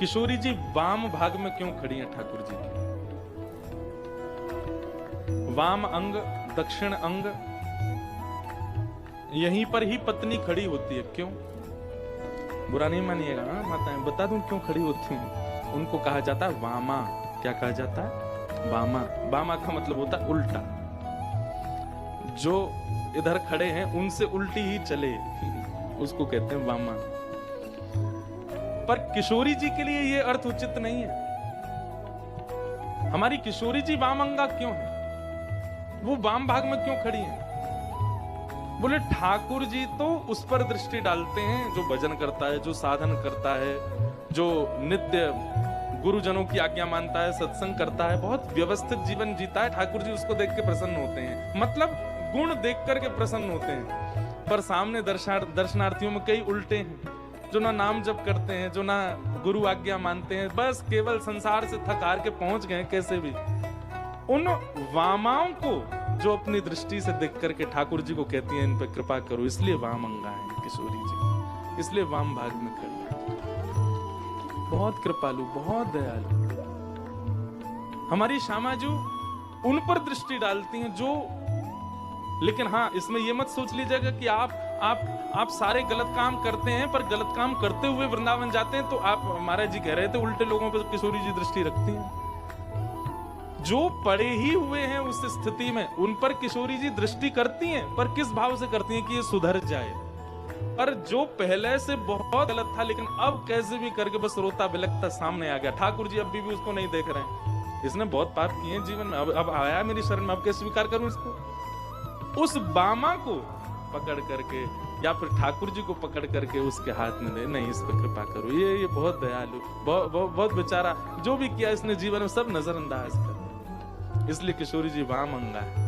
किशोरी जी वाम भाग में क्यों खड़ी हैं ठाकुर जी की? वाम अंग, दक्षिण अंग, यहीं पर ही पत्नी खड़ी होती है। क्यों? बुरा नहीं मानिएगा माताएं, बता दूं क्यों खड़ी होती हैं। उनको कहा जाता है वामा। क्या कहा जाता है? वामा। वामा का मतलब होता है उल्टा। जो इधर खड़े हैं उनसे उल्टी ही चले, उसको कहते हैं वामा। पर किशोरी जी के लिए यह अर्थ उचित नहीं है। हमारी किशोरी जी वामंगा क्यों है? वो वाम भाग में क्यों खड़ी हैं? बोले ठाकुर जी तो उस पर दृष्टि डालते हैं जो भजन करता है, जो साधन करता है, जो नित्य गुरुजनों की आज्ञा मानता है, सत्संग करता है, बहुत व्यवस्थित जीवन जीता है। ठाकुर जी उसको देख के प्रसन्न होते हैं, मतलब गुण देख करके प्रसन्न होते हैं। पर सामने दर्शनार्थियों में कई उल्टे हैं, जो ना नाम जप करते हैं, जो ना गुरु आज्ञा मानते हैं, बस केवल संसार से थक हार के पहुंच गए कैसे भी। उन वामाओं को जो अपनी दृष्टि से देख करके ठाकुर जी को कहती हैं इन पे कृपा करो, इसलिए वामंगा है किशोरी जी, इसलिए वाम भाग में खड़ी। बहुत कृपालु, बहुत दयालु हमारी श्यामा जी, उन पर दृष्टि डालती हैं जो। लेकिन हाँ, इसमें यह मत सोच लीजिएगा कि आप सारे गलत काम करते हैं, पर गलत काम करते हुए वृंदावन जाते हैं तो आप, महाराज जी कह रहे थे, उल्टे लोगों पर किशोरी जी दृष्टि रखती हैं। जो पड़े ही हुए हैं उस स्थिति में, उन पर किशोरी जी दृष्टि करती हैं, पर किस भाव से करती हैं कि ये सुधर जाए। पर जो पहले से बहुत गलत था, लेकिन अब कैसे भी करके बस रोता बिलखता सामने आ गया, ठाकुर जी अभी भी उसको नहीं देख रहे हैं, इसने बहुत पाप किए हैं जीवन में, अब आया मेरी शरण में, अब कैसे स्वीकार करूं इसको। उस बामा को पकड़ करके या फिर ठाकुर जी को पकड़ करके उसके हाथ में दे, नहीं इस पर कृपा करो, ये बहुत दयालु, बहुत बेचारा, जो भी किया इसने जीवन में सब नजरअंदाज कर, इसलिए किशोरी जी वामंगा है।